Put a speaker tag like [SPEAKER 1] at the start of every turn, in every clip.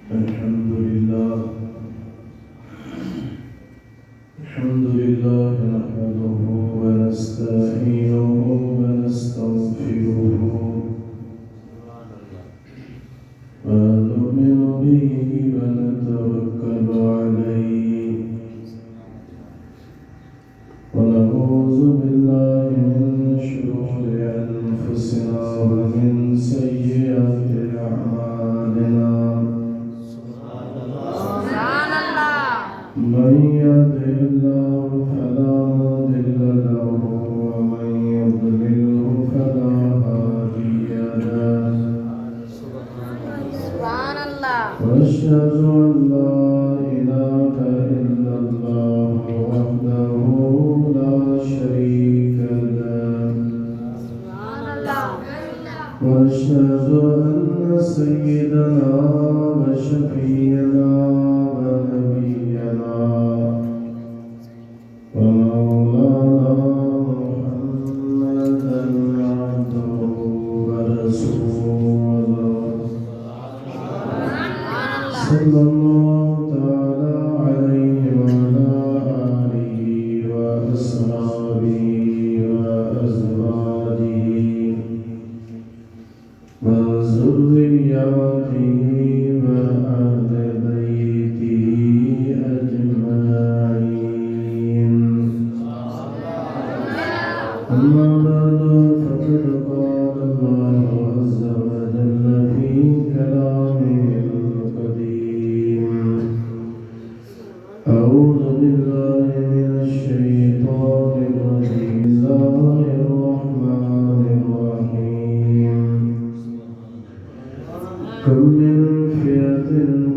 [SPEAKER 1] الحمد لله نحمده ونستعينه ونستغفره ونؤمن به ونتوكل عليه ونعوذ بالله من شرور أنفسنا ومن سيئات أعمالنا من يهده الله فلا مضل له ومن يضلله فلا هادي له وأشهد أن لا إله إلا الله وحده لا شريك له وأشهد أن سيدنا وشفيعنا ونبينا ومولانا محمدا عبده ورسوله صلى الله تعالى عليه وعلى آله وأصحابه وأزواجه وذرياته وأهل بيته أجمعين أما بعد فقد قال الله عز وجل في كلامه القديم أعوذ بالله من الشيطان الرجيم بسم الله الرحمن الرحيم كم من فئة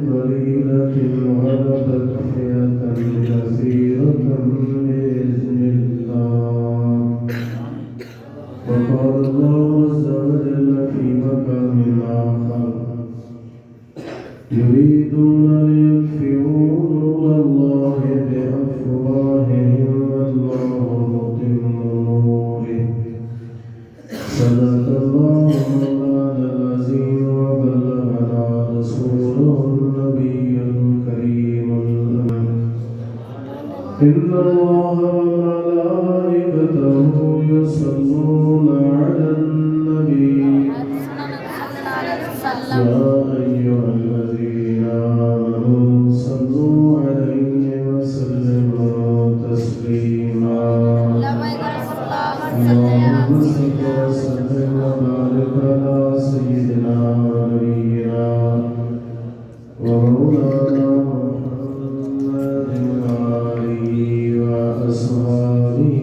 [SPEAKER 1] قليلة غلبت فئة كثيرة بإذن الله وقال الله عز وجل في مقام آخر يريدون ليطفئوا نور الله بأفواههم والله متم نوره صدق الله مولانا العظيم وبلغنا رسوله النبي الكريم الأمين إن الله وملائكته يصلون على النبي يا أيها الذين آمنوا صلوا عليه وسلموا تسليما اللهم صل وسلم وبارك على سيدنا ونبينا ومولانا محمد وآله وأصحابه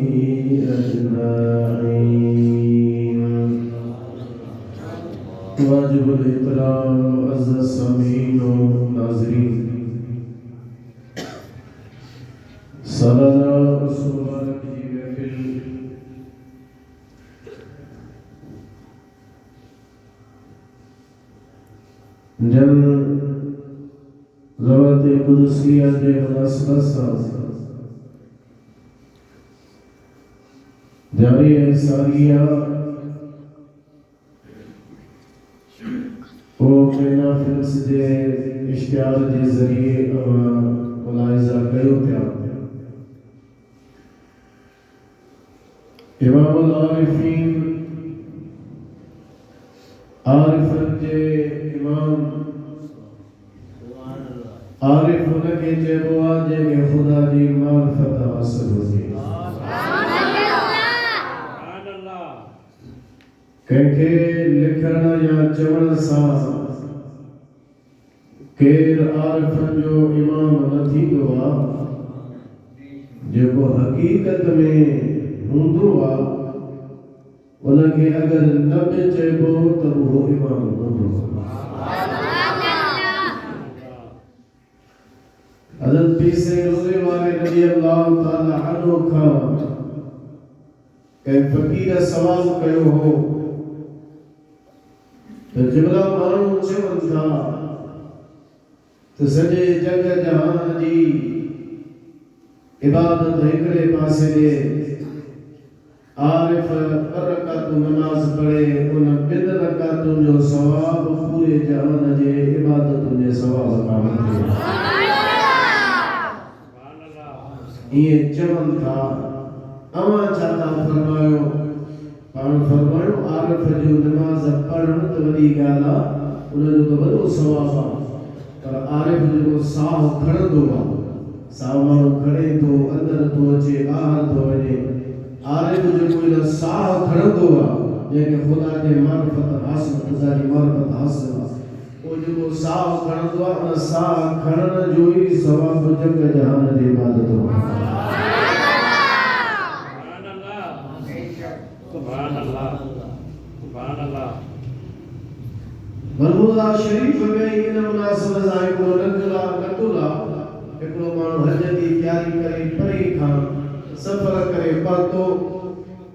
[SPEAKER 1] أجمعين. واجب الاحترام معزز السامعين والناظرين سالانہ رسول کی محفل جب ضوابط قدسیہ کے مناسبت سے جاری ہے سالیہ وہ مینا فلس دے اشتہار دے ذریعے ملاحظہ کیوں پیا امام العارفین عارفن جے امام عارف انکے جے بواجے میں خدا دی معرفت حاصل ہوگی کہکے لکھنا یا چوڑ سا کیر عارفن جو امام نتھی دعا جو کو حقیقت میں ہندو انکے اگر نبی چیبو تب وہ امام ہندو حضرت پیسے روزے والے نبی اللہ تعالی عنہ کا کہ فقیر سوال کہو ہو تو جبلا مانو چون تھا تو سجے جگ جہان جی عبادت ہکڑے پاسے دے عارف رکعت نماز پڑھے ان بد رکعتوں جو ثواب پورے جہان جے عبادت نے जे सवाब कामत ये चवन था अमा चाता फरमायो पाण फरमायो आरफ जो नमाज पढ़ण तो वडी गाला उन जो तो वडो सवाब पर आरफ जो साह खणंदो साह माण्हू खणे तो अंदर तो अचे ॿाहिरि तो वञे आरफ जो कोई साह खणंदो जंहिंखे ख़ुदा जे मार्फत हासिल ख़ुदा जी मार्फत हासिल वो जो साह खणंदो उन साह खणण जो ई सवाब जग जहान जी इबादत मरमूदा शरीफ में इन मुनासिब सां को नकुला हिकिड़ो माण्हू हज जी तयारी करे परे खां सफ़र करे पहुतो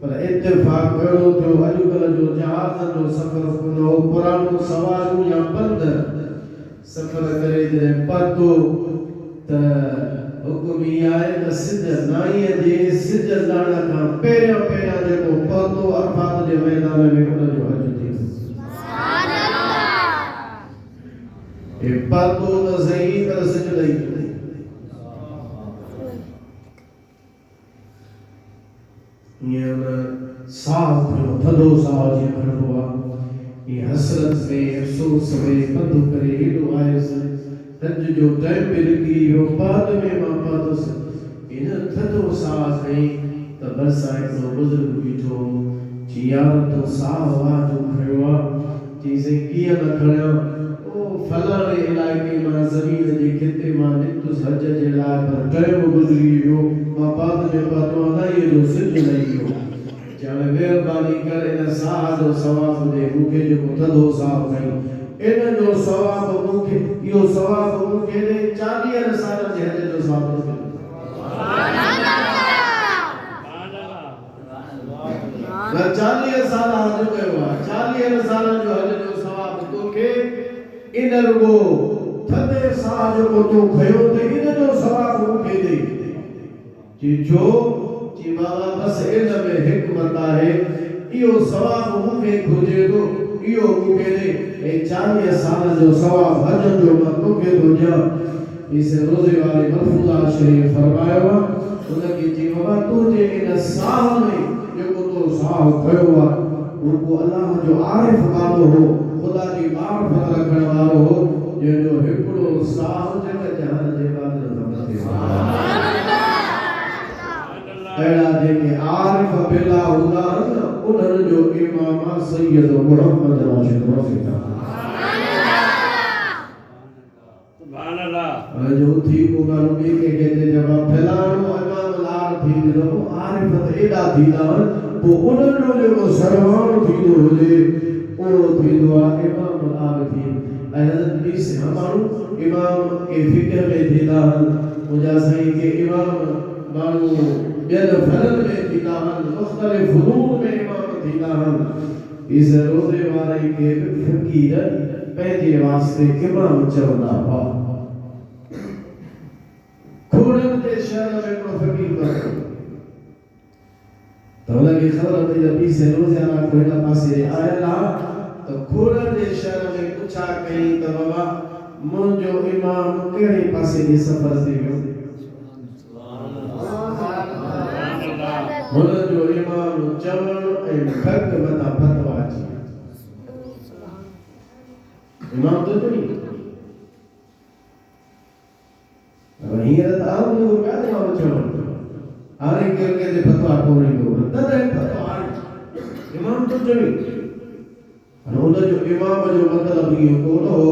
[SPEAKER 1] पर इत्तेफ़ाक़ अहिड़ो थियो अॼुकल्ह जो जहाज़ जो सफ़र कोन हो पुराणो सवारियूं या पंध सफ़र करे जॾहिं पहुतो त हुकुम इहा आहे त सिज नाईअ जे सिज लहण खां पहिरियों जेको पहुतो अरफात जे मैदान में उनजो हज थी ये पतो तो सही पर सच नहीं ये साह थदो साह जे खणबो ये हसरत से अफसोस में बंद करे हेडो आयस हज जो टाइम पे लगी हो बाद में मां पातोस इन थदो साह से त बरसा को बुजुर्ग बीठो जी यार तो साह वा जो खयो चीज़ें किया न खणा फलाने इलाके में ज़मीन जे खिते में निकतुस हज जे लाइ पर टाइम गुज़री वियो मां बाद में पतो न ये जो सिज नहीं हो जाने मेहरबानी कर इन साह जो सवाब दे मूंखे जेको थधो साह कई इन जो सवाब मूंखे इहो सवाब मूंखे 40 साल जे हज जो सवाब मिलियो सुभान अल्लाह 40 साल हज कयो 40 साल जो हज जो सवाब तोखे इन रुगो थदे साह जो तो खयो ते इन जो सवाब मूंखे दे जी जो जी बाबा बस इन में हिकमत आहे इहो सवाब मूंखे घुर्जे तो इहो मूंखे दे ए 40 साल जो सवाब हज जो मां तोखे थो ॾियां इस रोज़े वाले मरफूज़ा शरीफ फरमायो उनखे जी बाबा तू जे इन साह में जेको तो साह खयो उनको अल्लाह जो आरिफ वालो हो खुदा जी मार्फत रखण वालो हो जो हिकड़ो साह जग जहान जे बाद रहमत सुभान अल्लाह अहिड़ा जेके आरिफ बिला हूंदा उन्हनि जो इमाम सैयद मुहम्मद राशिद रफ़ी सुभान अल्लाह जो थी को गालो बे के जवाब फलाणो इमाम लाल थी जो आरिफ एडा थींदा वो उन्हनि जो जेको सरवाणो थींदो हुजे ओ थींदो आहे इमाम आरिफीन हज़रत बीस हमारो इमाम के फिक्र में थींदा मुजा साईं के इमाम माण्हू ॿियनि फननि में थींदा मुख़्तलिफ़ फ़ुनून में इमाम थींदा इस रोज़े वारे के फ़क़ीर पंहिंजे वास्ते इमाम चवंदा हुआ खोड़नि जे शहर में हिकिड़ो फ़क़ीर वरितो तो लगे खबर पई अभी से रोज़ाना कोई ना पासे आया तो खोड़न जे शहर में पूछा कई तो बाबा मुंजो इमाम केड़े पासे जे सफर ते वियो मुंजो इमाम चवण ऐं फक मथा फतवा अची इमाम तो नहीं अब हींअर त आम लोग ॿिया इमाम चवण हाणे के फतवा कोन्हे को तॾहिं फतवा इमाम तो चवी उन जो इमाम जो मतलब ये कोन हो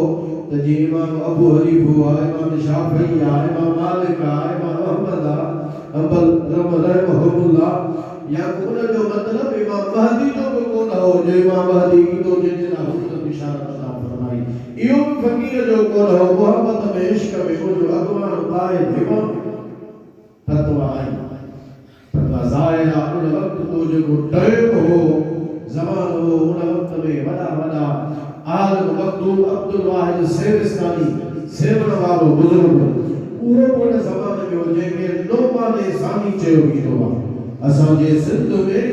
[SPEAKER 1] त जी इमाम अबू हनीफ हुआ इमाम शाफी या इमाम मालिक इमाम अहमद अंबल रहमहुल्लाह या कोन जो मतलब इमाम महदी जो कोन हो जो इमाम महदी तो जे ना हुकम इशारा अता फरमाई इहो फकीर जो कोन हो मोहब्बत में इश्क में जो अगवान कायद इमाम फतवा आई फतवा ज़ाहिरा उन वक्त को जो टाइम हो ज़मान हो उन वक्त में वड़ा आलम मखदूम अब्दुल वाहिद सेविस्तानी सेवन वालो बुजुर्ग उहो उन ज़मान में हो जेके नोमाने सानी चयो वींदो आहे असां जे सिंध में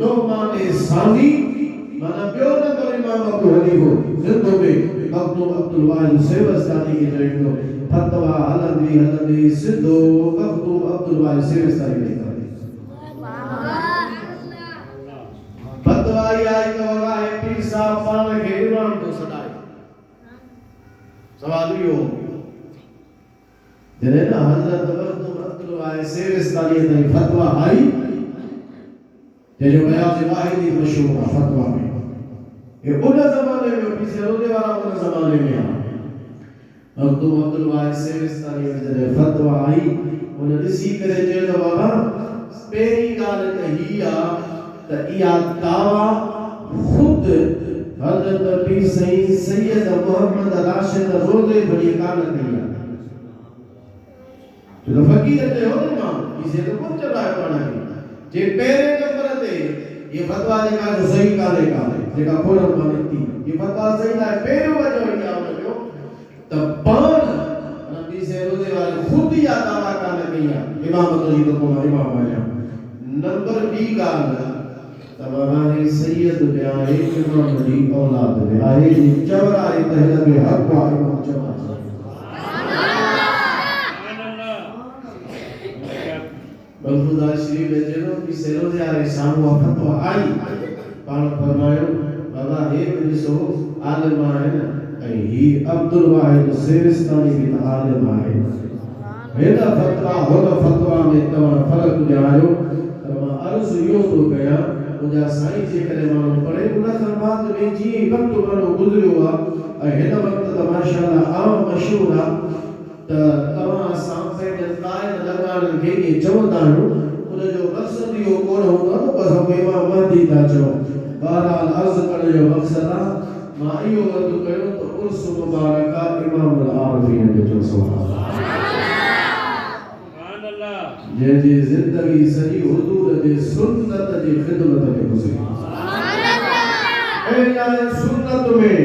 [SPEAKER 1] नोमाने सानी माना ॿियो न पर इमाम अबू हनीफ सिंध में मखदूम अब्दुल वाहिद सेवस्तानी के जो फतवा हलंदी सिद्धो मखदूम अब्दुल वाहिद सेवस्तानी ने कर फतवा या तो है पीर साहब पाण के इमाम तो सदाई सवाल यो जने ना हजरत मखदूम अब्दुल वाहिद सेवस्तानी ने फतवा आई जो बयान वाहिदी मशहूर फतवा में ये उन ज़माने में पीछे रोने वाला उन ज़माने में आ अब तुम अब्दुल वाहिद सेविस्तानी में जने फतवा आई उन ऋषि करे जे तो बाबा पेरी गाल कहिया त इया दावा खुद हजरत पीर सैयद मोहम्मद राशिद रोज़े बड़ी कान कहिया जो फकीर ते हो ना इसे तो कौन चला है पढ़ा जे पहले नंबर ते ये फतवा जेका जो सही काले जेका कोरम मानती ये फतवा सही है पहले वजह क्या हो तब पान नबी से रोजे वाले खुद ही दावा काले किया इमाम तो जी तो को इमाम आया नंबर बी गाल तब हमारे सैयद ब्याहे इमाम जी औलाद ब्याहे चवरा तहला के हक वा इमाम जमा बलखुदा शरीफ में जनो की सेरो जे आरे सामू फतवा आई पाण फरमायो बाबा हे मिसो आलिम आहे न ऐं ही अब्दुल वाहिद सेविस्तानी भी आलिम आहे हेदा फतवा में तव्हां फर्क ॼाणियो त मां अर्ज़ इहो थो कयां मुंहिंजा साईं जे करे माण्हू पढ़े उन खां बाद में जीअं वक़्तु माण्हू गुज़रियो आहे ऐं हिन वक़्तु त माशाअल्लाह आम मशहूर आहे त तव्हां असां पंहिंजे क़ाइद लॻाइण खे ईअं चवंदा आहियूं उनजो मक़सदु इहो कोन हूंदो आहे त असां कोई इमाम महदी था चऊं बहरहाल अर्ज़ करण जो मक़सदु आहे मां इहो अर्ज़ु कयो त उर्स मुबारक इमाम आरिफ़ीन जो जो सुभान अल्लाह जंहिंजी ज़िंदगी सॼी हुज़ूर जे सुन्नत जी ख़िदमत में गुज़री ऐं सुन्नत में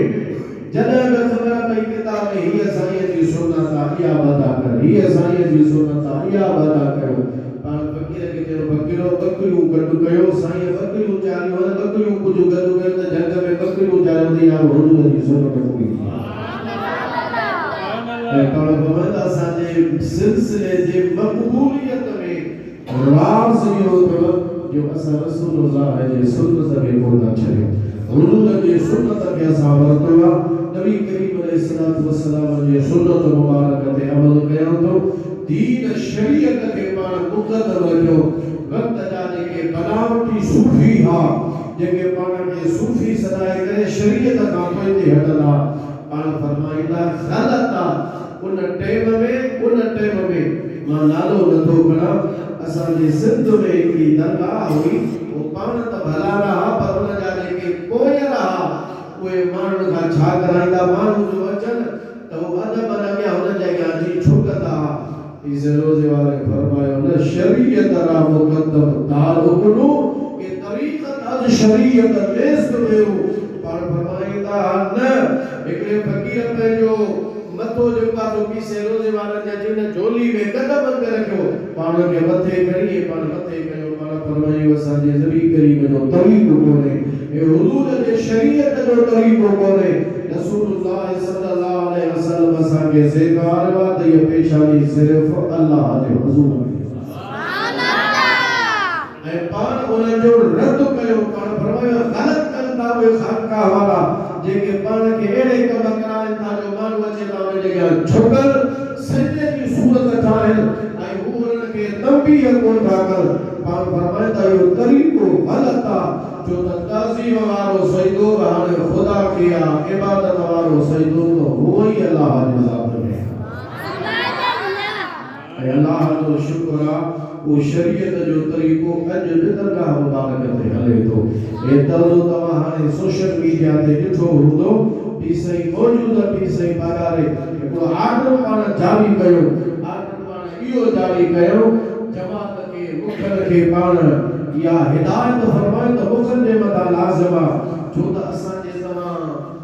[SPEAKER 1] जॾहिं बि ख़बर पई किताब में हीअ साईं जी सुन्नत आहे इहा अदा कर हीअ साईं जी सुन्नत आहे इहा अदा कयो पाण फ़कीर खे चयो फ़कीरो बकरियूं गॾु कयो साईं बकरियूं चालियो बकरियूं कुझु गॾु कयो त जंग में बकरियूं चालियो या हुज़ूर जी सुन्नत पूरी ऐं पाण भवंत असांजे सिलसिले जे मक़बूलियत में राज़ इहो अथव जो असां रसूलुल्लाह जे सुन्नत खे कोन छॾियो हुज़ूर जी सुन्नत खे असां वरितो आहे नबी करीम अलैहिस्सलातु वस्सलाम जे सुन्नत मुबारक ते अमल कयां थो दीन शरीयत खे पाण मुक़द्दम रखियो वक़्त जा जेके बनावटी सूफ़ी हा जेके पाण खे सूफ़ी सदाए करे शरीयत खां पोइ ते हटंदा पाण फरमाईंदा ग़लत आहे उन टाइम में मां नालो नथो खणां असांजे सिंध में हिकिड़ी दरगाह हुई वो पाण त भला रहा पर उन जा जेके पोइ रहा उहे माण्हुनि खां छा कराईंदा माण्हू जो अचनि त उहो अदब लॻिया हुन जे अॻियां जी झुकंदा इस रोज़े वाले फरमायो न शरीयत रा मुक़द्दम दार हुकुनु के तरीक़त अज शरीयत लेस में पाण फरमाईंदा न हिकिड़े फ़कीर पंहिंजो मथो जेका तो पीसे रोज़े वारनि जा जिन झोली में कदम ते रखियो पाण खे मथे करिए पाण मथे कयो पाण फरमायो असांजे नबी करीम जो तरीक़ो कोन्हे ए हुज़ूर जे शरीयत जो तरीक़ो कोन्हे रसूलुल्लाह सल्लल्लाहु अलैहि वसल्लम असांखे सेखारियो आहे त इहा पेशानी सिर्फ़ अल्लाह जे हुज़ूर में सुभान अल्लाह ऐं पाण उन्हनि जो रद्द कयो पाण फरमायो ग़लत कनि था उहे ख़ानका वारा जेके पाण खे अहिड़े कम कराइनि था जो माण्हू अचे था उन जे अॻियां झुकनि सजदे जी सूरत ठाहिनि ऐं हू उन्हनि खे तंबीह कोन था कनि पाण फरमाईंदा इहो तरीक़ो ग़लति आहे जो त ताज़ीम वारो सजदो बि हाणे ख़ुदा खे आहे इबादत वारो सजदो त उहो ई अलाह जे ज़ात में ऐं अलाह जो शुक्र आहे वो शरीयत जो तरीक़ो अॼु बि दरगाह मुबारक ते हले थो हे तर्ज़ु तव्हां हाणे सोशल मीडिया ते ॾिठो हूंदो पी सही मौजूद पी सही पगारे हिकिड़ो आर्डर पाण जारी कयो आर्डर पाण इहो जारी कयो जमात खे मुखर खे पाण इहा हिदायत फरमायो त मुखर जे मथां लाज़िम आहे छो त असांजे तव्हां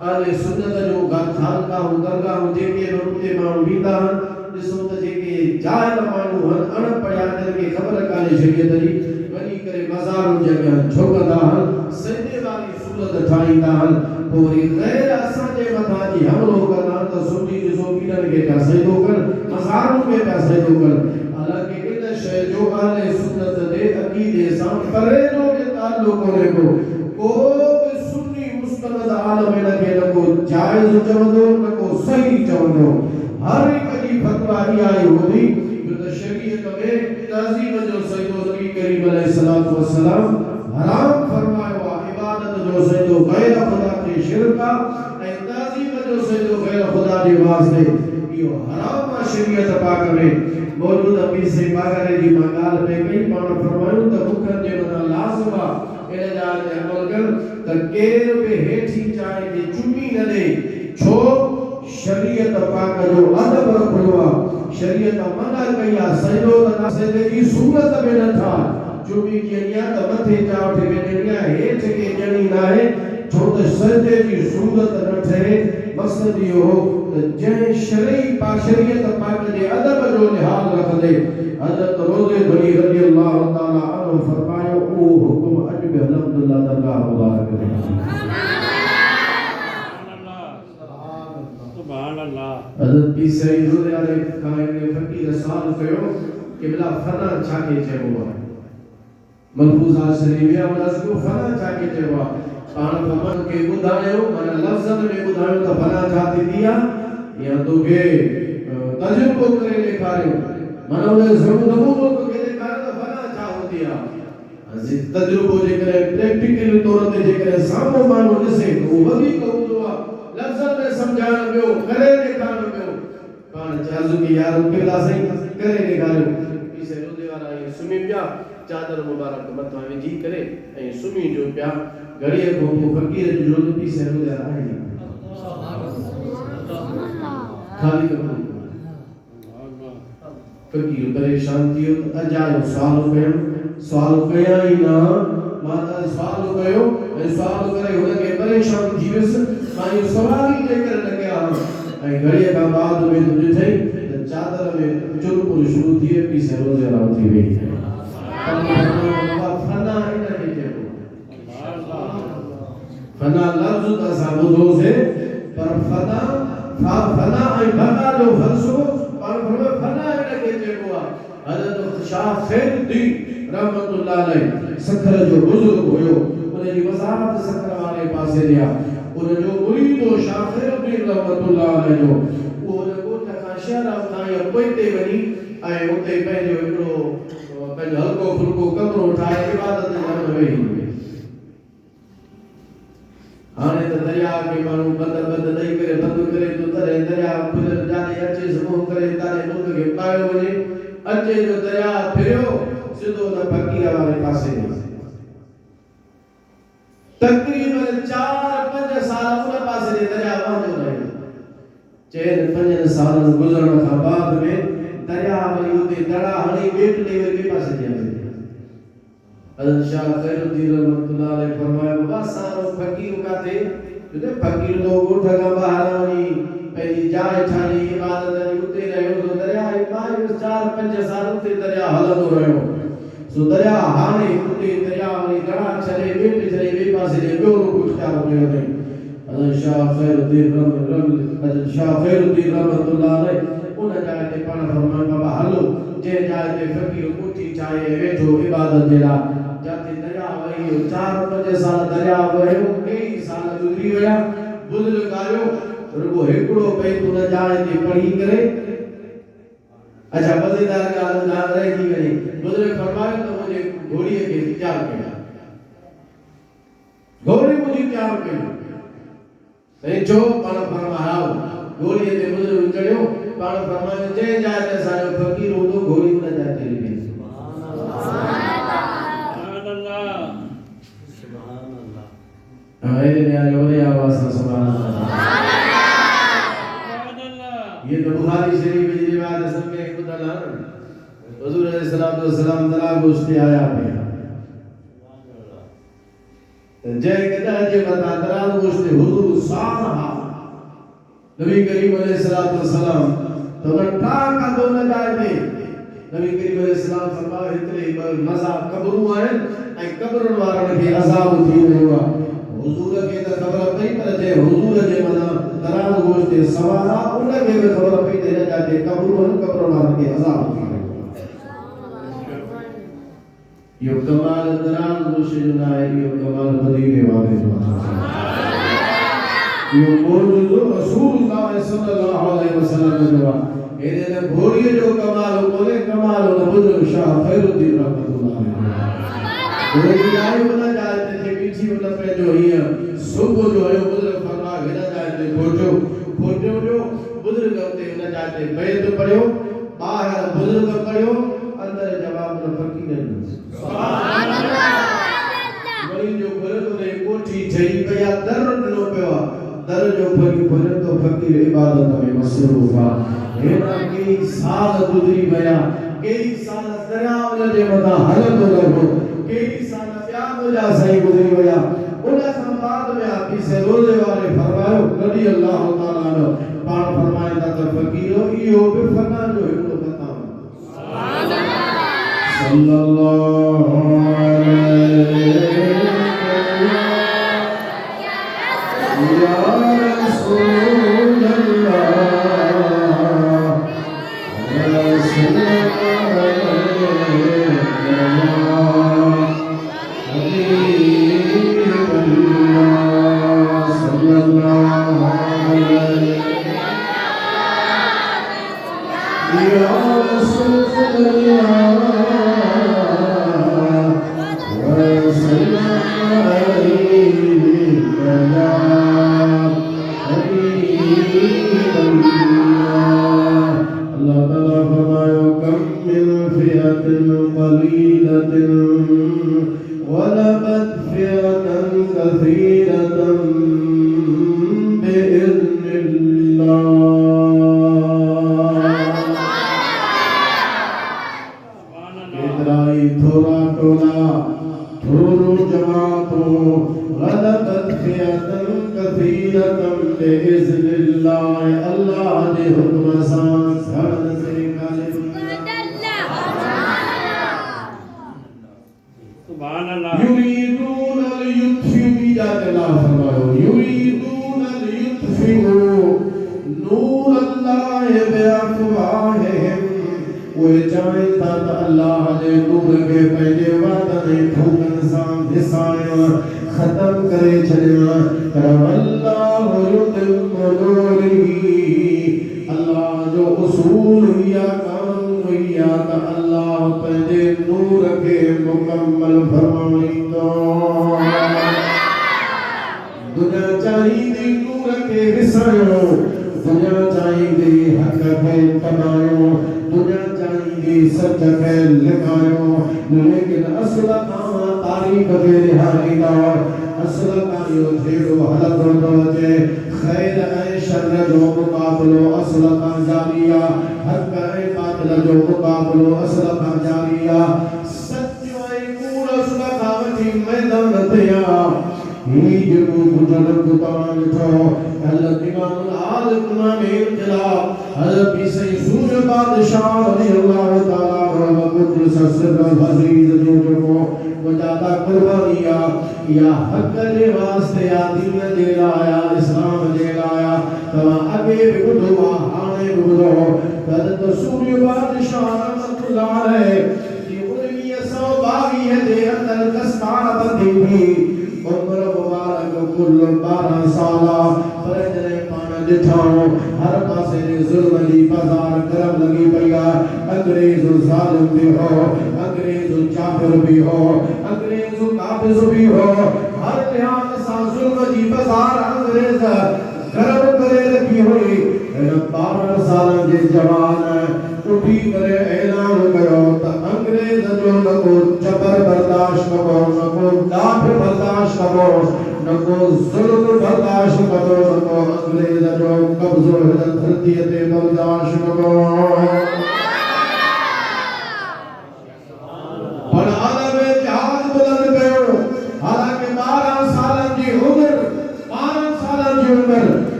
[SPEAKER 1] अहले सुन्नत जो खानकाहूं दरगाहूं जेके उते माण्हू वेंदा आहिनि ॾिसो त जेके जाहिल माण्हू आहिनि अणपढ़िया जिनखे ख़बर कान्हे शरीयत जी वञी करे मज़ारुनि जे अॻियां झुकंदा आहिनि सजदे वारी सूरत ठाहींदा हल पोइ गैर असांजे मथां जी हमलो कंदा त सुनी ॾिसो पीरनि खे पिया सजदो कर मज़ारुनि खे पिया सजदो कर हालांकि इन शइ जो अहले सुन्नत जे अक़ीदे सां परे जो बि ताल्लुक़ कोन्हे को बि सुन्नी मुस्तनद आलम इन खे न को जाइज़ चवंदो न को सही चवंदो हर हिक जी फतवा इहा ई हूंदी जो त शरीयत में ताज़ीम जो सजदो नबी करीम अलैहिस्सलातु वस्सलाम हराम फरमायो आहे इबादत जो सजदो गैर खुदा के शिरक ऐं ताज़ीम जो सजदो गैर खुदा जे वास्ते इहो हराम आहे शरीयत पाक में मौजूद पीसे पागरे जी मां ॻाल्हि में कई पाण फरमायूं त मुखनि जे मथां लाज़िम आहे इन जा अमल कर त केर बि हेठी चाहे जे चुमी न ॾे छो शरीयत पाक जो अदब रखियो आहे शरीयत मना कई आहे सजदो त सजदे जी सूरत में नथा चुमी ॾियणी आहे त मथे चाव खे ॾियणी आहे हेठि खे ॾियणी न आहे छो त सजदे जी सूरत न ठहे मक़सद इहो हो त जंहिं शरीयत पाक जे अदब जो लिहाज़ रखंदे हज़रत रोज़े बनी रज़ी अल्लाह ताला अन्हु फरमायो ओ हुकुम अॼु बि अल्हम्दुलिल्लाह दरगाह मुबारक में सुभान अल्लाह हज़रत पी सईद रोज़े कायम फकीर सवाल कयो कि भला फना छा के चइबो आहे मलफूज़ा शरीफ में अवलस को फना छा के चइबो आहे पाण फमन के ॿुधायो माना लफ़्ज़न में ॿुधायो त फना छा थींदी आहे या तोखे तजुर्बो करे ॾेखारियो माना उन नमूनो तोखे ॾेखारियो त फना छा हूंदी आहे तजुर्बो जेकॾहिं प्रैक्टिकल तौर ते जेकॾहिं साम्हूं माण्हू ॾिसे त उहो वधीक हूंदो आहे लफ़्ज़न में सम्झाइण ॿियो करे ॾेखारण ॿियो पाण चाज़ू की यार केला साईं करे ॾेखारियो पीसे रोज़े वारा इहे सुम्ही पिया चादर मुबारक मथां विझी करे ऐं सुम्ही जो पिया घड़ीअ खां पोइ फकीर जो रोज़ पीसे रोज़े वारा आहिनि खाली कमरो फकीर परेशान थी वियो त अजायो सवाल कया ई न मां त सवाल कयो ऐं सवाल करे हुनखे परेशान थी वियुसि मां इहो सवाल ई जेकर न कया ऐं घड़ीअ खां बाद में तो ॾिठई त चादर में चुरपुर शुरू थी वियो पीसे रोज़े वारा थी वई फना इन खे चइबो फना लफ़्ज़ त असां ॿुधोसीं पर फना ऐं बका जो फ़लसफ़ो पाण फरमायो फना इन खे चइबो आहे हज़रत शाह खैरुद्दीन रहमतुल्लाह अलैह सखर जो बुज़ुर्ग हुयो उन जी वज़ारत सखर वारे पासे ॾे आहे उन जो मुरीद हो शाह खैरुद्दीन रहमतुल्लाह अलैह जो उहो उन ॻोठ खां शहर खां या पोइते वञी ऐं उते पंहिंजो हिकिड़ो पंहिंजो हल्को फुल्को कमरो ठाहे इबादत जे घर में वेही हाणे त दरिया के माण्हू बंद ॾेई करे बंदि करे तो तरे दरिया खुलियल जाॾे अचे समूह करे तारे मुल्क खे पायो वञे अचे जो दरिया फिरियो सिधो त फकीर वारे पासे तक़रीबन 4-5 साल उन पासे जे दरिया वहंदो रहियो 4-5 साल गुज़रण खां बाद में दरिया वरी उते दड़ा हणी ॿेट ॾेई वरी ॿिए पासे जी हज़रत शाह खैरुद्दीन रहमतुल्लाह अलैह फरमायो बाबा सारो फकीर काथे जो फकीर तो ॻोठ खां ॿाहिरि वञी पंहिंजी जाइ ठाही इबादत जी उते रहियो तो दरिया पायो 4-5 साल उते दरिया हलंदो रहियो सो दरिया हाणे उते दरिया वरी दड़ा छॾे ॿेट छॾे ॿिए पासे जे ॿियो रुख इख्तियार कयो अथई हज़रत शाह खैरुद्दीन रहमतुल्लाह अलैह उन जाइ ते पाण फरमायो बाबा हलो जे जाइ ते फकीर कोठी ठाहे वेठो इबादत जे लाइ जाते दरिया वही 4-5 साल दरिया वहियो कई साल गुज़री विया बुज़ुर्ग आयो रुगो हिकिड़ो पैतो न जाए ते पढ़ी करे अच्छा मज़ेदार ॻाल्हि यादि रहिजी वई बुज़ुर्ग फरमायो त मुंहिंजे घोड़ीअ खे तयारु कयो घोड़ी मुंहिंजी तयारु कयो साईं चओ पाण फरमायो घोड़ीअ ते बुज़ुर्ग चढ़ियो पाण फरमायो जंहिं जाइ ते असांजो फ़क़ीर हूंदो घोड़ी उन जाइ ते लिखी मेरे न्याय वाले आवाज से सुभान अल्लाह ये तो बुखारी शरीफ की रिवायत है सब में खुदा ना हुजूर अलैहिस्सलातु वस्सलाम तला गोश्त आया पे जय कदा जे बता तला गोश्त हुजूर साहा नबी करीम अलैहिस्सलातु वस्सलाम तो टा का दो न जाए थे नबी करीम अलैहिस्सलाम फरमाया इतने मजा कब्रू आए ऐ कब्रन वारन के अजाब थी हुआ हुजूर के त खबर पई पर जे हुजूर जे मना दराज गोश्ते सवारा उन के भी खबर पई ते जाते कब्र वाला के अजाब थी यो कमाल दराज गोश्ते जो ना यो कमाल मदीने वाले जो यो मौजूद रसूलुल्लाह सल्लल्लाहु अलैहि वसल्लम जो एने ने घोड़िए जो कमाल बोले कमाल बुजुर्ग शाह खैरुद्दीन रहमतुल्लाह घोड़ी आई वाला जाते थे पीछे वाला पे जो हिया सुबह जो है बुजुर्ग फरमा गिरा जाते फोटो फोटो जो बुजुर्ग होते न जाते बैत पढ़ो बाहर बुजुर्ग पढ़ो अंदर जवाब न फकीर सुभान अल्लाह वही जो गलत ने कोठी जई पया दर्द नो पेवा दर जो फकीर तो फकीर इबादत में मसरूफा हेना कई साल गुजरी गया कई साल दरियाव जे मथा हलंदो रहो कई साल ॿिया मुंहिंजा साईं गुजरी विया उन खां बाद में आप से रोज़े वारे फरमायो रज़ी अल्लाह ताला अन्हु पाण फरमाईंदा त फकीरो इहो बि फना जो हिकिड़ो मक़ाम सुभान अल्लाह सल्लल्लाहु अलैहि या रसूल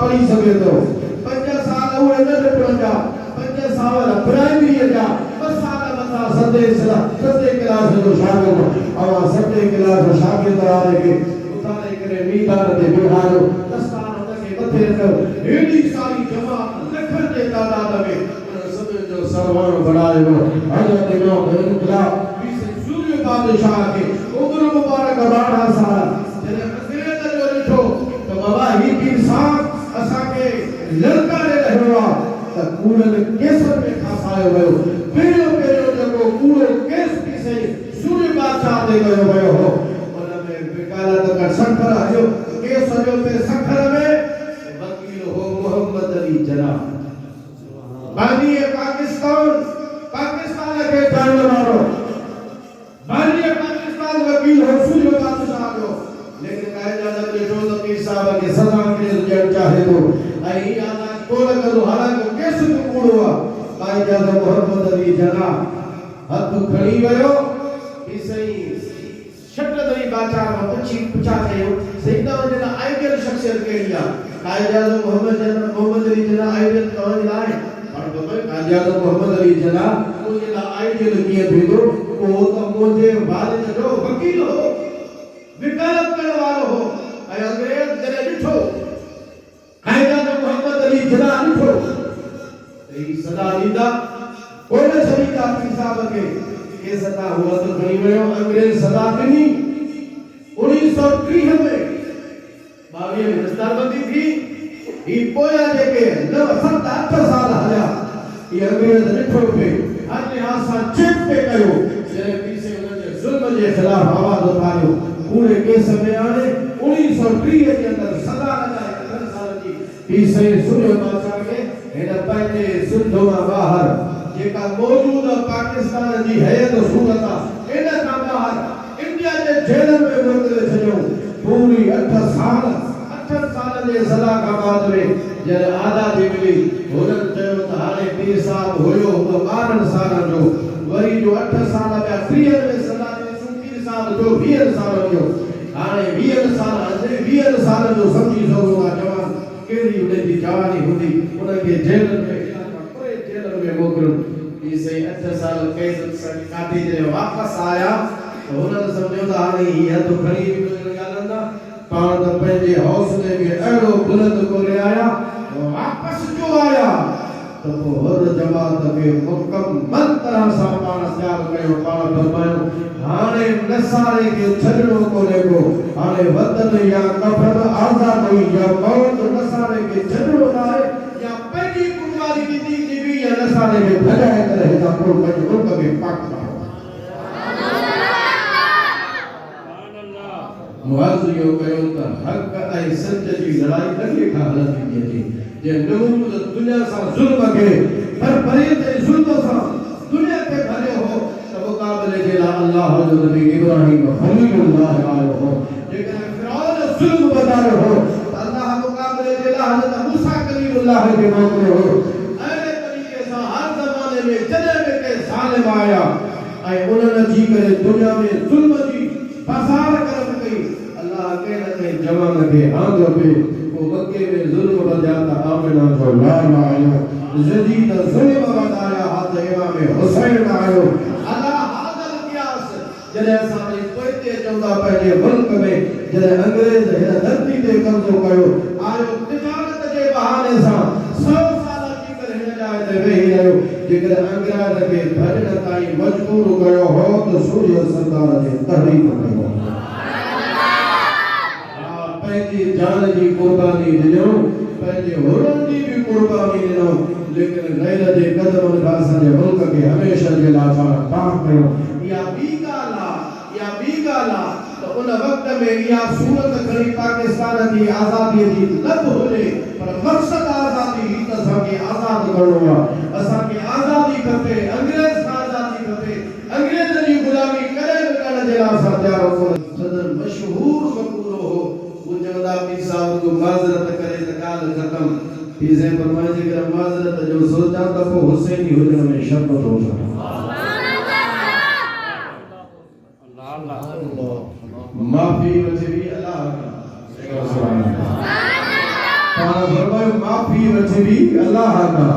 [SPEAKER 2] पढ़ी सके तो 50 साल हुए न 53
[SPEAKER 1] सते क्लास जो शागिर्द अवा सते क्लास शागिर्द आरे के उतारे करे मीदान ते बिहारो दस्तान उनके मथे रखो एडी सारी जमात लखन जे तादाद में सब जो सरवान बढ़ायो हजरत इमाम इनकलाब सूर्य बादशाह के उम्र मुबारक 12 साल जने अंग्रेज जो लिखो तो बाबा ही पीर साहब असा के ललकारे रहवा त कूड़न केसर में खासायो भयो पेरो पेरो जको कूड़ो केस पीसे सूर्य बादशाह दे गयो हो उन में वकालत का सखर आयो केस जो पे सखर में वकील हो मोहम्मद अली जना बानी पाकिस्तान के जानने वालों बानी पाकिस्तान वकील हो सूर्य बादशाह हो लेकिन कहे जाता है जो तो पीर साहब के सदा के जड़ चाहे तो आई आना कोल करो हालांकि केस को कूड़वा कहे जाता मोहम्मद अली जना हथ खड़ी गयो कि सही शब्दरी बाचार में अच्छी पूछा कयो सईदा जना आइडियल शख्सियत के लिया कहे जाता मोहम्मद अली जना आइडियल कौन लाए और बाबा कहे जाता मोहम्मद अली जना मुझे ला आइडियल किए भेजो वो तो मुझे वालिद जो वकील हो वकालत करने वाला हो ऐ अंग्रेज जने लिखो कहे जाता मोहम्मद अली जना लिखो ई सदा लीदा कोई सरीका पीर साहब के सदा हुआ तो खड़ी में अंग्रेज सदा दी 1930 में 22 में दस्तारबंदी थी ई पोया जेके 7-8 साल हलिया ये अंग्रेज लिखो पे आज आसा चेक पे कयो जने पीछे उनके जुल्म के खिलाफ आवाज उठायो पूरे केस में आने 1930 के अंदर सदा लगाए 10 साल की पीछे सूर्य बादशाह के इन पहले सिंधु में बाहर जेका मौजूद पाकिस्तान जी है तो सूरत इन का बाहर इंडिया के जेल में मोकले छयो पूरी 8 साल जे सदा का बाद में जरे आजादी मिली होरन चयो त हाने पीर साहब होयो 12 साल जो वरी जो 8 साल में फ्री में सदा जे पीर साहब जो 20 साल जो हाने 20 साल अजे 20 साल जो समझी सकोगा जवान केरी उडे जी जवानी हुंदी उनके जेल में पूरे जेल में मोकल इसे 8 साल कैद काटी जे वापस आया तो उन्होंने समझो था हाने ये तो खड़ी गालंदा पाण त पंहिंजे हौसले खे अहिड़ो बुलंद करे आया वापस जो आया तो हर जमात खे मुकम्मल तरह सां पाण तयार कयो पाण फरमायो हाणे नसारे खे छॾणो कोन्हे को हाणे वतन या कफन आज़ादी या मौत नसारे खे छॾणो नाहे या पंहिंजी कुर्बानी ॾिनी जीवी या नसारे खे भॼाए करे हितां पोइ पंहिंजे मुल्क खे पाक कयो मुआज़ियो कयो त हक़ ऐं सच जी लड़ाई लॻे खां हलंदी अचे जे नमूद दुनिया सां ज़ुल्म खे पर परे ते ज़ुल्म सां दुनिया खे भरियो हो त मुक़ाबले जे लाइ अल्लाह जो नबी इब्राहिम खलीलुल्लाह आयो हो जेकर फिरौन ज़ुल्म वधायो हो त अल्लाह मुक़ाबले जे लाइ हज़रत मूसा कलीमुल्लाह खे मोकिलियो हो अहिड़े तरीक़े सां हर ज़माने में जॾहिं बि के ज़ालिम आया ऐं उन्हनि जी करे दुनिया में ज़ुल्म जी बाज़ार करम कई अल्लाह के न जवान के आंग पे वो मक्के में जुल्म बजाता आमना जो लाल आयो जदीद जुल्म बजाया हाथ इमाम हुसैन आयो अल्लाह हादल कियास जने सारे पोते चौदा पहले मुल्क में जने अंग्रेज है धरती ते कब्जो कयो आयो तिजारत के बहाने सा 100 साल की करे जाए ते वेही रहो जेकर अंग्रेज के भजन ताई मजबूर कयो हो तो सूर्य सरदार जे तहरीक कयो पंहिंजी जान जी कुर्बानी ॾिनो पंहिंजे होरनि जी भी कुर्बानी ॾिनो लेकिन गैर जे कदमनि खां असांजे मुल्क खे हमेशह जे लाइ पाक कयो या ॿी ॻाल्हि आहे त उन वक़्त में इहा सूरत खणी पाकिस्तान जी आज़ादीअ जी लब हुजे पर मक़सद आज़ादी त असांखे आज़ाद करणो आहे असांखे आज़ादी खपे अंग्रेज खां आज़ादी खपे अंग्रेज जी गुलामी करे करण जे लाइ असां तयार कोन सदर मशहूर मक़ूलो हो मुजदा पीर साहब को माजरत करे त ॻाल्हि ख़तम पीर फरमाए जे कर माजरत जो सोचा त पोइ हुसैनी हुजण में शक थो माफ़ी वठे भी अल्लाह का सुभान अल्लाह फरमाए माफ़ी वठे भी अल्लाह का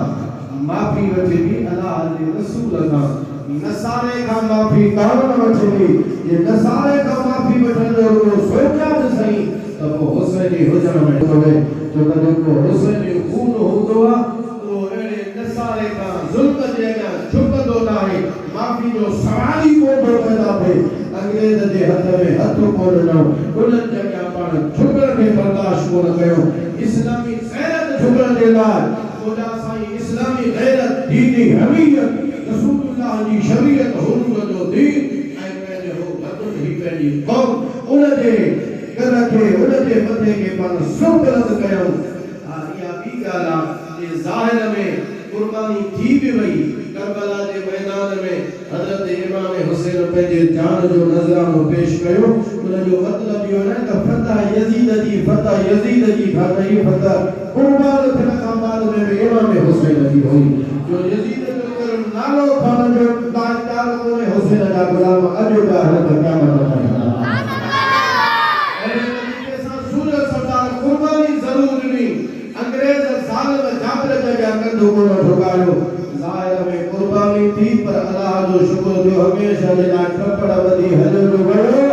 [SPEAKER 1] माफ़ी वठे भी अल्लाह जे रसूल का नसारे का माफी कान वठे ये नसारे का माफी वठण जो सोचा न सही त पोइ हुसैनी हुजण में होवे जो कॾहिं को हुसैनी खून हूंदो आहे उहो अहिड़े नसारे का ज़ुल्म जे अॻियां झुकंदो न आहे माफी जो सवाल ई कोन पैदा थिए अंग्रेज जे हथ में हथ कोन ॾिनो उन्हनि जे अॻियां पाण झुकण खे बर्दाश्त कोन कयो इस्लामी गैरत झुकण जे लाइ ख़ुदा साईं इस्लामी गैरत दीनी हमीयत रसूलुल्लाह जी शरीयत हुजूर जो दीन ऐं पंहिंजे हो वतन ही पंहिंजी क़ौम उन जे घर खे उन जे मथे खे पाण सुबुलंद कयूं हा इहा ॿी ॻाल्हि आहे जे ज़ाहिर में कुर्बानी थी बि वई करबला जे मैदान में हज़रत इमाम हुसैन पंहिंजे जान जो नज़रानो पेश कयो उन जो मतिलब इहो न त फतह यज़ीद जी भाई फतह कुर्बान थियण खां बाद में इमाम हुसैन जी हुई जो यज़ीद जो नालो खान जो ताजदार कोने हुसैन जा गुलाम अॼु बि हलंदा क़यामत ताईं ऐं तरीक़े सां सूरज सरदार कुर्बानी ज़रूर ॾिनी अंग्रेज ज़ालिम जाबिर जे अॻियां कंधो कोन ठुकायो ज़ाहिर में कुर्बानी थी पर अल्लाह जो शुक्र जो हमेशा जे लाइ कपड़ वधी हलियो वियो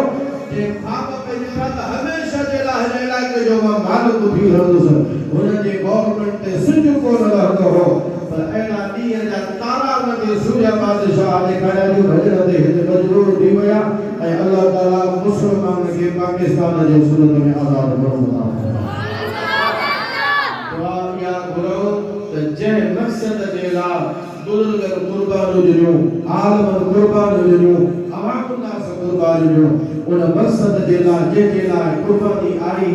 [SPEAKER 1] जे ख़्वाब में ॾिठा त हमेशा जे लाइ हिन इलाइक़े जो मां मालिक थी रहंदुसि हुन जे गवर्नमेंट ते सिज कोन रहंदो हो पर अहिड़ा ॾींहं जा तारा हुनखे सूर्य बादशाह ॾेखारिया जो भॼण ते हिते मजबूर थी विया ऐं अल्लाह ताला मुस्लमान खे पाकिस्तान जे सूरत में आज़ाद करणो दुआ या घुरो त जंहिं मक़सद जे लाइ बुज़ुर्ग कुर्बान ॾिनियूं आलम कुर्बान ॾिनियूं अवामुनास कुर्बान ॾिनियूं उन मक़सद जे लाइ जंहिंजे लाइ कुर्बानी आई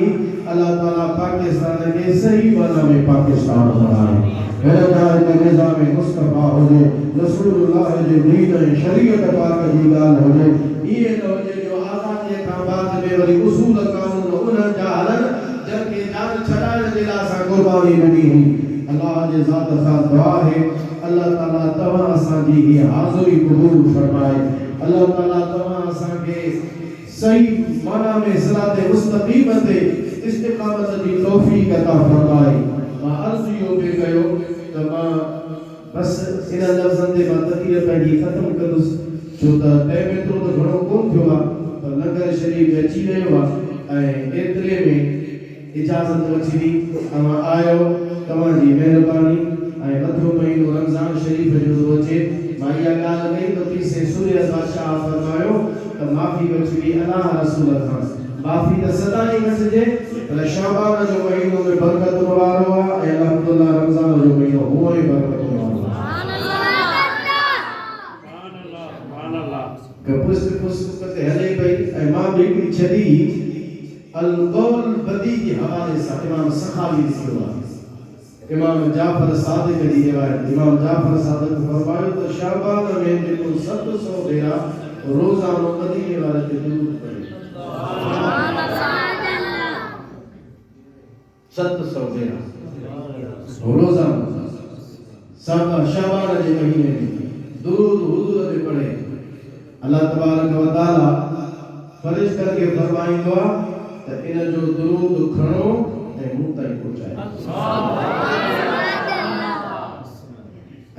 [SPEAKER 1] अल्लाह ताला पाकिस्तान खे सही माना में पाकिस्तान बणाए हिदायत निज़ाम मुस्तफ़ा हुजे रसूलुल्लाह जे दीन ऐं शरीयत पाक जी ॻाल्हि हुजे इहे न हुजे जो आज़ादीअ खां बाद में वरी उसूल कानून उन्हनि जा हलनि जंहिंखे जान छॾाइण जे लाइ असां कुर्बानी ॾिनी हुई अल्लाह जे ज़ात सां दुआ है अल्लाह ताला तव्हां असांजी हीअ हाज़िरी क़बूल फरमाए अल्लाह ताला तव्हां असांखे सही माना में सिरात मुस्तक़ीम ते इस्तिक़ामत जी तौफ़ीक़ अता फरमाए मां अर्ज़ इहो बि कयो त मां बस इन लफ़्ज़नि ते मां तक़रीर पंहिंजी ख़तमु कंदुसि छो त टाइम एतिरो त घणो कोन थियो आहे पर लंगर शरीफ़ अची वियो आहे ऐं एतिरे में इजाज़त वठी ॾी तव्हां आयो तव्हांजी महिरबानी ऐं मथो महीनो रमज़ान शरीफ़ जो थो अचे मां इहा ॻाल्हि कई त पीसे सूर्य बादशाह फरमायो त माफ़ी वठी ॾी अलाह रसूल खां माफ़ी त सदा ई वठिजे पर शाबान जो महीनो में बरकत वारो आहे ऐं अल्हम्दुलिल्लाह रमज़ान जो महीनो हुओ ई बरकत वारो आहे पुस्त ते हले पई ऐं मां बि हिकिड़ी छॾी अल कौल बदी जे हवाले सां इमाम सखावी लिखियो आहे इमाम जाफर सादिक जी रिवायत इमाम जाफर सादिक फरमायो त शाबान में जेको 700 भेरा रोज़ानो मदीने वारे ते दुरूद पढ़े सुभान अल्लाह 700 भेरा रोज़ानो शाबान जे महीने में दुरूद हुजूर ते पढ़े अल्लाह तबारक व तआला फरिश्ता के फरमाईंदो आहे त इन जो दुरूद खणो ऐं मूं ताईं पहुचाए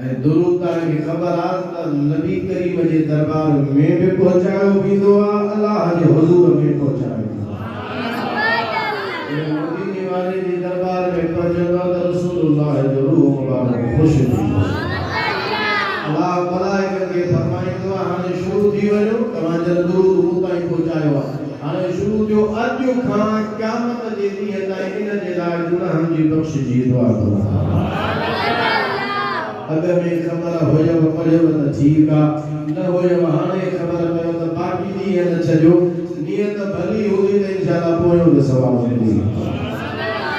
[SPEAKER 1] ऐं दुरूद तव्हांखे ख़बर आहे त नबी करीम जे दरबार में बि पहुचायो वेंदो आहे अलाह जे हुज़ूर में पहुचायो वेंदो आहे मदीने वारे जे दरबार में पहुचंदो त रसूलुल्लाह जो रूह मुबारक ख़ुश थींदो अलाह मलाइकनि खे फरमाईंदो आहे हाणे शुरू थी वञो तव्हांजो दुरूद मूं ताईं पहुचायो आहे हाणे शुरू थियो अॼु खां क़यामत जे ॾींहं ताईं इन जे लाइ गुनाहनि जी बख़्श जी दुआ करो अगर में ख़बर हुयव पढ़ियो त ठीक आ न हुयव हाणे ख़बर पयो त बाक़ी ॾींहं न छॾियो नियत भली हुई त इंशाअल्लाह पोयों बि सवाब मिली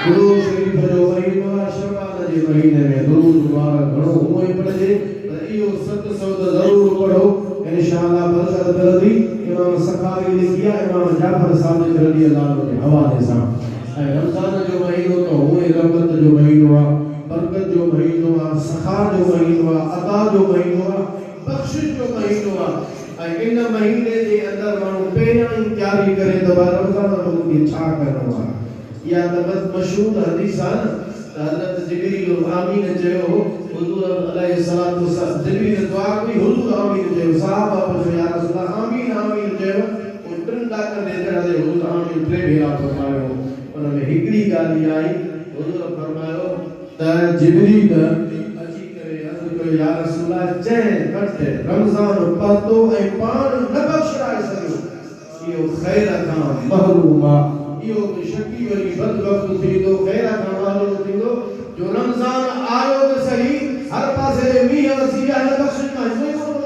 [SPEAKER 1] गुरू शरीफ़ जो महीनो आहे शवाल जे महीने में दुरूद मुबारक घणो हुओ ई पढ़जे पर इहो 700 त ज़रूर पढ़ो इंशाअल्लाह बरकत मिलंदी इमाम सखावी लिखी आहे इमाम जाफर सादिक रज़ी अल्लाह अन्हु जे हवाले सां ऐं रमज़ान जो महीनो त हुओ ई रहमत जो महीनो आहे बरकत जो महीनो आहे सखा जो महीनो आहे अता जो महीनो आहे बख़्शिश जो महीनो आहे ऐं इन महीने जे अंदरि माण्हू पहिरियां ई तयारी करे त रमज़ान खे छा करणो आहे इहा त बस मशहूर हदीस आहे न त हज़रत जिब्रील आमीन चयो हुज़ूर अलैहि सलातो वसलाम जिब्रील दुआ कई हुज़ूर आमीन आई हुजूर फरमायो त जिब्रील अची करे अर्ज़ कयो या रसूल अल्लाह जंहिं वटि रमज़ान पतो ऐं पाण न बख़्शाए सघियो इहो ख़ैर खां महरूम आहे इहो बि शकी वरी बदबख्त थींदो ख़ैर खां महरूम थींदो जो रमज़ान आयो त सही हर पासे मींहं वसी विया न बख़्शिश मां कोई कोन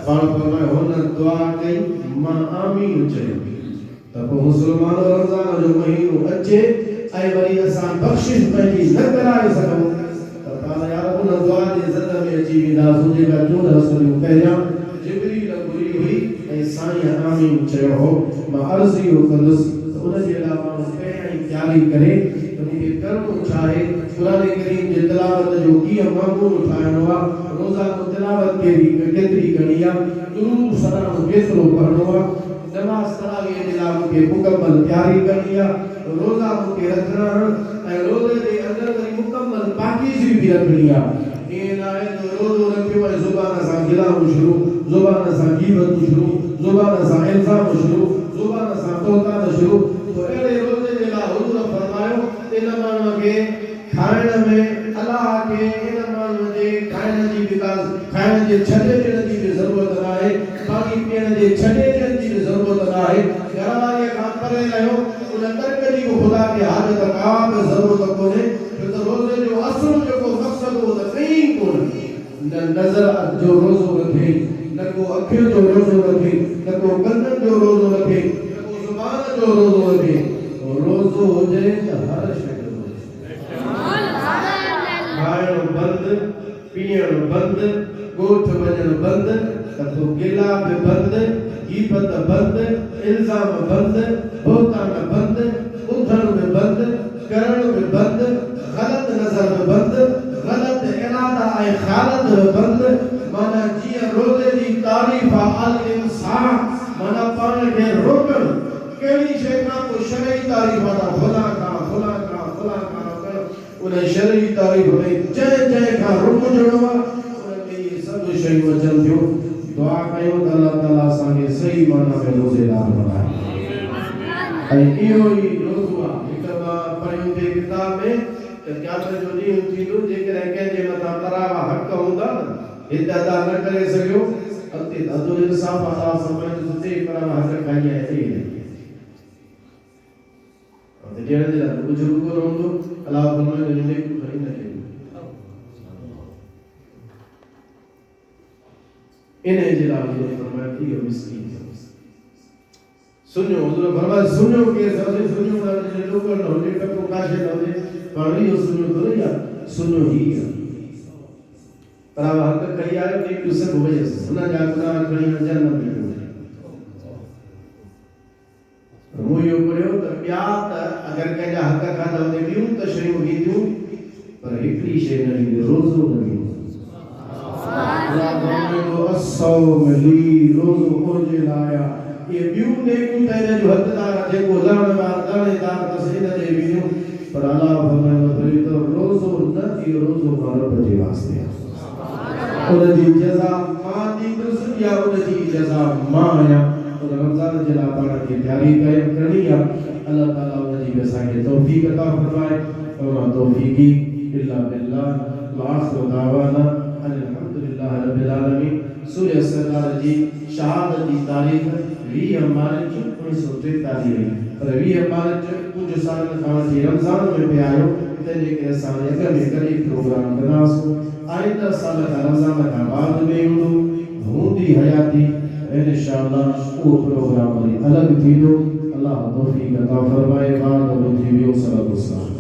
[SPEAKER 1] पाण फरमायो हुन दुआ कई मां आमीन चयो त पोइ मुस्लमान रमज़ान जो महीनो अचे ऐं वरी असां बख़्शिश पंहिंजी न कराए सघूं त पाण यार हुन दुआ जे ज़द में अची वेंदासीं जेका 14 सदियूं पहिरियां जिब्रील घुरी हुई ऐं साईं आमीन चयो हो मां अर्ज़ इहो कंदुसि त उन जे लाइ माण्हू पहिरियां ई तयारी करे त मूंखे करिणो छा आहे क़ुरान करीम जे तिलावत जो कीअं मामूल ठाहिणो आहे रोज़ा को तिलावत केतिरी करणी आहे दुरूद सलाम केतिरो पढ़णो आहे नमाज़ तरावीह जे लाइ मूंखे मुकमल तयारी करणी आहे रोज़ा मूंखे रखणा ऐं रोज़े जे अंदरि वरी मुकमल पाकीज़ी बि रखणी आहे ईअं न आहे त रोज़ो रखियो ऐं ज़ुबान सां गिलाम शुरू ज़ुबान सां गीबत शुरू ज़ुबान सां इल्ज़ाम शुरू ज़ुबान सां तोतान शुरू तो अहिड़े रोज़े जे लाइ हुजूर फरमायो इन माण्हूअ खे खाइण में अलाह खे इन माण्हूअ जे खाइण जी विकास खाइण जे छॾे ॾियण जी बि ज़रूरत न आहे पाणी पीअण जे छॾे ॾियण जी बि ज़रूरत न आहे घरवारीअ खां परे रहियो उन तर्क जी बि ख़ुदा खे हाज़त का बि ज़रूरत कोन्हे छो त रोज़े जो असुलु जेको मक़सदु हो त कई कोन्हे न नज़र जो रोज़ो रखे न को अखियुनि जो रोज़ो रखे न को कननि जो रोज़ो रखे न को ज़ुबान जो रोज़ो रखे रोज़ो हुजे त हर शइ खाइण बंदि पीअण बंदि ॻोठ वञण बंदि त पोइ गिला बि बंदि गीबत बंदि इल्ज़ाम बंदि बोतान बंदि ॿुधण बि बंदि करण बि बंदि ग़लति नज़र बि बंदि ग़लति इरादा ऐं ख़्यालत बि बंदि माना जीअं रोज़े जी तारीफ़ आहे अल इंसान माना पाण खे रोकणु कहिड़ी शइ खां पोइ शरई तारीफ़ आहे फला खां उन शरई तारीफ़ में जंहिं खां रुकजणो आहे उन में इहे सभु शयूं अचनि थियूं दुआ कयूं त अल्लाह ताला असांखे सही माना में रोज़ेदार बणाए ऐं इहो ई रोज़ो आहे हिकु मां पढ़ियो थिए किताब में त क़यामत जो ॾींहुं थींदो जेकॾहिं कंहिंजे मथां तरावा हक़ हूंदा न हिते अदा न करे सघियो अॻिते अदुल इंसाफ़ अदा समझ सुठे पर हक़ खाई आहे ॾियण जे लाइ कुझु रुॻो न हूंदो अलाह फरमाए त नेक खणी न ॾियो इन जे लाइ हुजूर फरमाए थी इहो मिस्कीन सुञो हुजूर फरमाए सुञो के सबसे सुञो न हुजे लोकर न हुजे टको काशे न हुजे पर इहो सुञो थोरी आहे सुञो ही आहे पर हक़ कई आहे नेक सभु वयसि हुन जा गुनाह खणी जन्नत में मुयो पढ़ियो त ॿिया त अगरि कंहिंजा हक़ खाधा हुजे ॿियूं त शयूं ईंदियूं पर हिकिड़ी शइ न ईंदी रोज़ो न ईंदो रोज़ो मुंहिंजे लाइ आहे इहे ॿियूं नेकियूं त हिन जो हक़दार आहे जेको लहणदार दाणेदार अथसि हिन जे ॿियूं पर अलाह फरमाईंदो त रोज़ो न इहो रोज़ो मां रब जे वास्ते आहे उनजी जज़ा मां ॾींदुसि या उनजी जज़ा मां आहियां रमज़ान जे लाइ पाण खे तयारी करणी आहे अल्लाह ताला उनजी बि असांखे तौफ़ीक़ अता फरमाए वमा तौफ़ीक़ी इल्ला बिल्लाह व आख़िरु दावाना अल्हम्दुलिल्लाह रब्बिल आलमीन सूर्य सरदार जी शहादत जी तारीख़ 20 मार्च 1943 पर 20 मार्च कुझु सालनि खां वठी रमज़ान में पिया आहियो तंहिंजे करे असां अॻ में कॾहिं प्रोग्राम कंदासीं आईंदा साल खां रमज़ान खां बाद में हूंदी हयाती इंशाअल्लाह वो प्रोग्राम वरी अलग थींदो अल्लाह तौफीक अता फरमाए बाद में थी वियो सलाम